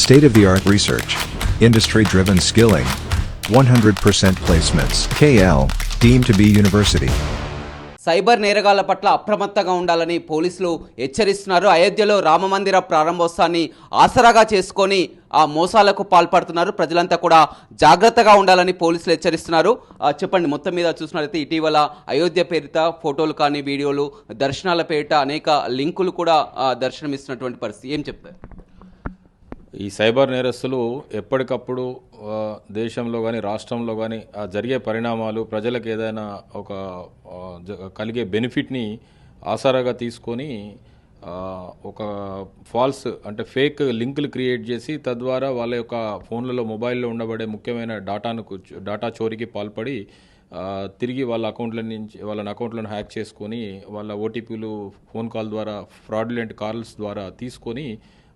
State-of-the-art research. Industry-driven skilling. 100% placements. KL, deemed to be university. Cyber నేరగాళ్ల పట్ల అప్రమత్తంగా ఉండాలని పోలీసులు హెచ్చరిస్తున్నారు. అయోధ్యలో రామమందిర ప్రారంభోత్సవాన్ని ఆసరాగా చేసుకొని ఆ మోసాలకు పాల్పడుతున్నారు. ప్రజలంతా కూడా జాగ్రత్తగా ఉండాలని పోలీసులు హెచ్చరిస్తున్నారు. చెప్పండి, మొత్తం మీద చూసినట్లయితే ఇటీవల అయోధ్య పేరిట ఫోటోలు కానీ వీడియోలు, దర్శనాల పేరిట అనేక లింకులు కూడా దర్శనమిస్తున్నటువంటి పరిస్థితి. ఏం చెప్తారు? ఈ సైబర్ నేరస్తులు ఎప్పటికప్పుడు దేశంలో కానీ రాష్ట్రంలో కానీ జరిగే పరిణామాలు, ప్రజలకు ఏదైనా ఒక కలిగే బెనిఫిట్ని ఆసరాగా తీసుకొని ఒక ఫాల్స్ అంటే ఫేక్ లింకులు క్రియేట్ చేసి తద్వారా వాళ్ళ యొక్క ఫోన్లలో మొబైల్లో ఉండబడే ముఖ్యమైన డాటా చోరీకి పాల్పడి తిరిగి వాళ్ళ అకౌంట్లను హ్యాక్ చేసుకొని వాళ్ళ ఓటీపీలు ఫోన్ కాల్ ద్వారా ఫ్రాడ్యులెంట్ కాల్స్ ద్వారా తీసుకొని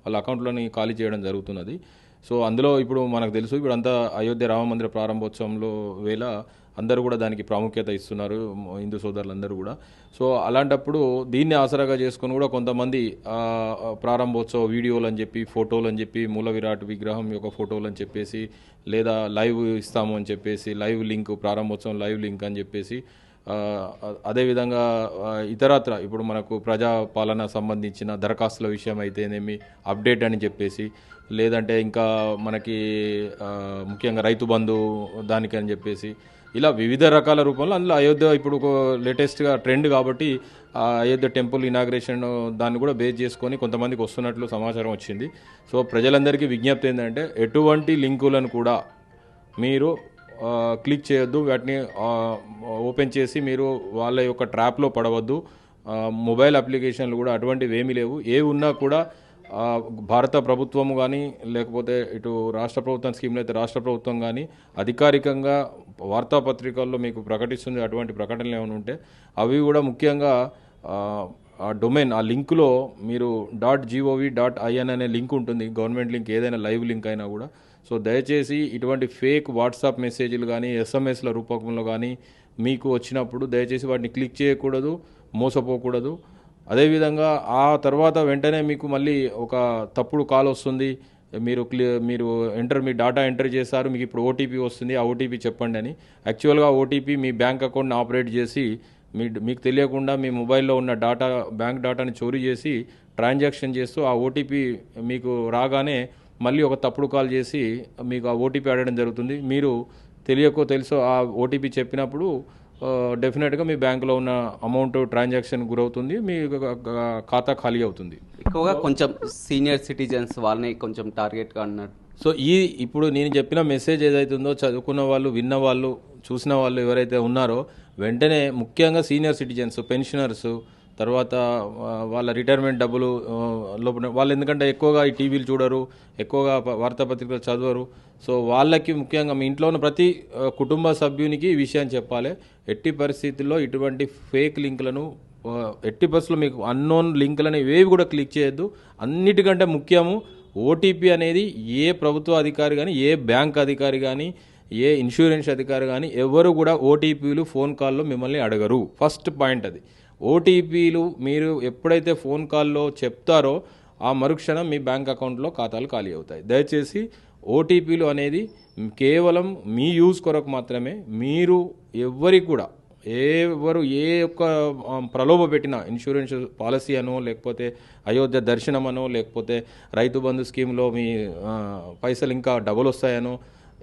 వాళ్ళ అకౌంట్లని ఖాళీ చేయడం జరుగుతున్నది. సో అందులో ఇప్పుడు మనకు తెలుసు, ఇప్పుడు అంతా అయోధ్య రామమందిర ప్రారంభోత్సవంలో వేళ అందరూ కూడా దానికి ప్రాముఖ్యత ఇస్తున్నారు, హిందూ సోదరులందరూ కూడా. సో అలాంటప్పుడు దీన్ని ఆసరాగా చేసుకొని కూడా కొంతమంది ప్రారంభోత్సవ వీడియోలు అని చెప్పి, ఫోటోలు అని చెప్పి, మూల విరాట్ విగ్రహం యొక్క ఫోటోలు అని చెప్పేసి, లేదా లైవ్ ఇస్తాము అని చెప్పేసి, లైవ్ లింక్, ప్రారంభోత్సవం లైవ్ లింక్ అని చెప్పేసి, అదేవిధంగా ఇతరత్ర ఇప్పుడు మనకు ప్రజాపాలన సంబంధించిన దరఖాస్తుల విషయం అయితేనేమి అప్డేట్ అని చెప్పేసి, లేదంటే ఇంకా మనకి ముఖ్యంగా రైతు బంధు దానికి అని చెప్పేసి, ఇలా వివిధ రకాల రూపంలో అందులో అయోధ్య ఇప్పుడు లేటెస్ట్గా ట్రెండ్ కాబట్టి అయోధ్య టెంపుల్ ఇనాగ్రేషన్ దాన్ని కూడా బేస్ చేసుకొని కొంతమందికి వస్తున్నట్లు సమాచారం వచ్చింది. సో ప్రజలందరికీ విజ్ఞప్తి ఏంటంటే ఎటువంటి లింకులను కూడా మీరు క్లిక్ చేయొద్దు, వాటిని ఓపెన్ చేసి మీరు వాళ్ళ యొక్క ట్రాప్లో పడవద్దు. మొబైల్ అప్లికేషన్లు కూడా అటువంటివి ఏమీ లేవు. ఏ ఉన్నా కూడా భారత ప్రభుత్వం కానీ లేకపోతే ఇటు రాష్ట్ర ప్రభుత్వం స్కీమ్లు అయితే రాష్ట్ర ప్రభుత్వం కానీ అధికారికంగా వార్తాపత్రికల్లో మీకు ప్రకటిస్తుంది. అటువంటి ప్రకటనలు ఏమైనా ఉంటే అవి కూడా ముఖ్యంగా ఆ డొమైన్, ఆ లింకులో మీరు .gov.in అనే లింక్ ఉంటుంది, గవర్నమెంట్ లింక్, ఏదైనా లైవ్ లింక్ అయినా కూడా. సో దయచేసి ఇటువంటి ఫేక్ వాట్సాప్ మెసేజ్లు కానీ ఎస్ఎంఎస్ల రూపకంలో కానీ మీకు వచ్చినప్పుడు దయచేసి వాటిని క్లిక్ చేయకూడదు, మోసపోకూడదు. అదేవిధంగా ఆ తర్వాత వెంటనే మీకు మళ్ళీ ఒక తప్పుడు కాల్ వస్తుంది, మీరు మీ డాటా ఎంటర్ చేశారు, మీకు ఇప్పుడు ఓటీపీ వస్తుంది, ఆ ఓటీపీ చెప్పండి అని. యాక్చువల్గా ఓటీపీ మీ బ్యాంక్ అకౌంట్ని ఆపరేట్ చేసి మీకు తెలియకుండా మీ మొబైల్లో ఉన్న బ్యాంక్ డాటాని చోరీ చేసి ట్రాన్సాక్షన్ చేస్తూ ఆ ఓటీపీ మీకు రాగానే మళ్ళీ ఒక తప్పుడు కాల్ చేసి మీకు ఆ ఓటీపీ అడగడం జరుగుతుంది. మీరు తెలియకో తెలుసో ఆ ఓటీపీ చెప్పినప్పుడు డెఫినెట్గా మీ బ్యాంకులో ఉన్న అమౌంట్ ట్రాన్సాక్షన్ గురవుతుంది, మీ ఖాతా ఖాళీ అవుతుంది. ఎక్కువగా కొంచెం సీనియర్ సిటిజన్స్ వాళ్ళని కొంచెం టార్గెట్గా అన్నట్టు. సో ఇప్పుడు నేను చెప్పిన మెసేజ్ ఏదైతుందో చదువుకున్న వాళ్ళు, విన్న వాళ్ళు, చూసిన వాళ్ళు ఎవరైతే ఉన్నారో వెంటనే ముఖ్యంగా సీనియర్ సిటిజన్స్, పెన్షనర్స్, తర్వాత వాళ్ళ రిటైర్మెంట్ డబ్బులు లోపల వాళ్ళు, ఎందుకంటే ఎక్కువగా ఈ టీవీలు చూడరు, ఎక్కువగా వార్తాపత్రికలు చదవరు. సో వాళ్ళకి ముఖ్యంగా మీ ఇంట్లో ఉన్న ప్రతి కుటుంబ సభ్యునికి ఈ విషయాన్ని చెప్పాలి. ఎట్టి పరిస్థితుల్లో ఇటువంటి ఫేక్ లింకులను, ఎట్టి పరిస్థితుల్లో మీకు అన్నోన్ లింకులను ఏవి కూడా క్లిక్ చేయొద్దు. అన్నిటికంటే ముఖ్యము ఓటీపీ అనేది ఏ ప్రభుత్వ అధికారి కానీ, ఏ బ్యాంక్ అధికారి కానీ, ఏ ఇన్సూరెన్స్ అధికారి కానీ ఎవరు కూడా ఓటీపీలు ఫోన్ కాల్లో మిమ్మల్ని అడగరు. ఫస్ట్ పాయింట్ అది. ఓటీపీలు మీరు ఎప్పుడైతే ఫోన్ కాల్లో చెప్తారో ఆ మరుక్షణం మీ బ్యాంక్ అకౌంట్లో ఖాతాలు ఖాళీ అవుతాయి. దయచేసి ఓటీపీలు అనేది కేవలం మీ యూజ్ కొరకు మాత్రమే. మీరు ఎవరికి కూడా ఎవరు ఏ ఒక్క ప్రలోభ పెట్టినా, ఇన్సూరెన్స్ పాలసీ అనో, లేకపోతే అయోధ్య దర్శనం అనో, లేకపోతే రైతు బంధు స్కీమ్లో మీ పైసలు ఇంకా డబుల్ వస్తాయనో,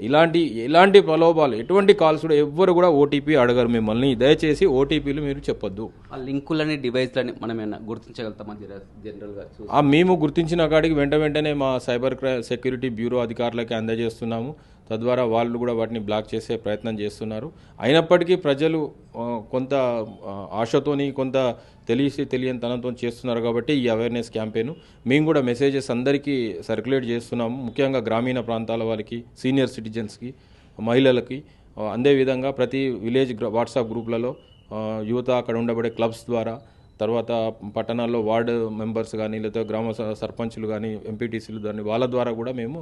ఇలాంటి ప్రలోభాలు, ఎటువంటి కాల్స్ కూడా ఎవ్వరు కూడా ఓటీపీ అడగరు మిమ్మల్ని. దయచేసి ఓటీపీలు మీరు చెప్పొద్దు. ఆ లింకులని, డివైస్లని మనం ఏమైనా గుర్తించగలుగుతామా జనరల్గా? మేము గుర్తించిన కాడికి వెంటనే మా సైబర్ సెక్యూరిటీ బ్యూరో అధికారులకి అందజేస్తున్నాము. తద్వారా వాళ్ళు కూడా వాటిని బ్లాక్ చేసే ప్రయత్నం చేస్తున్నారు. అయినప్పటికీ ప్రజలు కొంత ఆశతోని, కొంత తెలియని తనంతో చేస్తున్నారు కాబట్టి ఈ అవేర్నెస్ క్యాంపెయిన్ మేము కూడా మెసేజెస్ అందరికీ సర్క్యులేట్ చేస్తున్నాము. ముఖ్యంగా గ్రామీణ ప్రాంతాల వారికి, సీనియర్ సిటిజన్స్కి, మహిళలకి. అదేవిధంగా ప్రతి విలేజ్ వాట్సాప్ గ్రూప్లలో యువత, అక్కడ ఉండబడే క్లబ్స్ ద్వారా తర్వాత పట్టణాల్లో వార్డు మెంబర్స్ కానీ లేదా గ్రామ సర్పంచులు కానీ ఎంపీటీసీలు కానీ వాళ్ళ ద్వారా కూడా మేము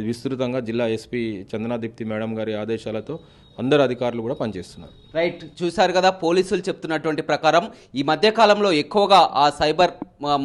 విస్తృతంగా జిల్లా ఎస్పీ చందనాదీప్తి మేడం గారి ఆదేశాలతో అందరు అధికారులు కూడా పనిచేస్తున్నారు. రైట్, చూశారు కదా పోలీసులు చెప్తున్నటువంటి ప్రకారం ఈ మధ్య కాలంలో ఎక్కువగా ఆ సైబర్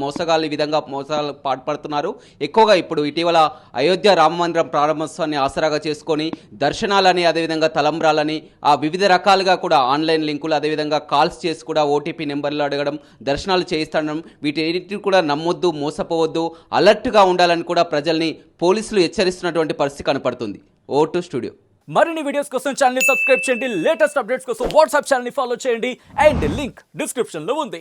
మోసగాళ్ళు ఈ విధంగా మోసాలు పాల్పడుతున్నారు. ఎక్కువగా ఇప్పుడు ఇటీవల అయోధ్య రామ మందిరం ప్రారంభోత్సవాన్ని ఆసరాగా చేసుకొని దర్శనాలని అదేవిధంగా తలంబ్రాలని ఆ వివిధ రకాలుగా కూడా ఆన్లైన్ లింకులు అదేవిధంగా కాల్స్ చేసి కూడా ఓటీపీ నెంబర్లు అడగడం, దర్శనాలు చేయిస్తడం, వీటిని కూడా నమ్మొద్దు, మోసపోవద్దు, అలర్ట్గా ఉండాలని కూడా ప్రజల్ని పోలీసులు హెచ్చరిస్తున్నటువంటి పరిస్థితి కనపడుతుంది. O2 studio. మరిన్ని వీడియోస్ కోసం ఛానల్ ని సబ్స్క్రైబ్ చేయండి. లేటెస్ట్ అప్డేట్స్ కోసం వాట్సాప్ ఛానల్ ని ఫాలో చేయండి. అండ్ లింక్ డిస్క్రిప్షన్ లో ఉంది.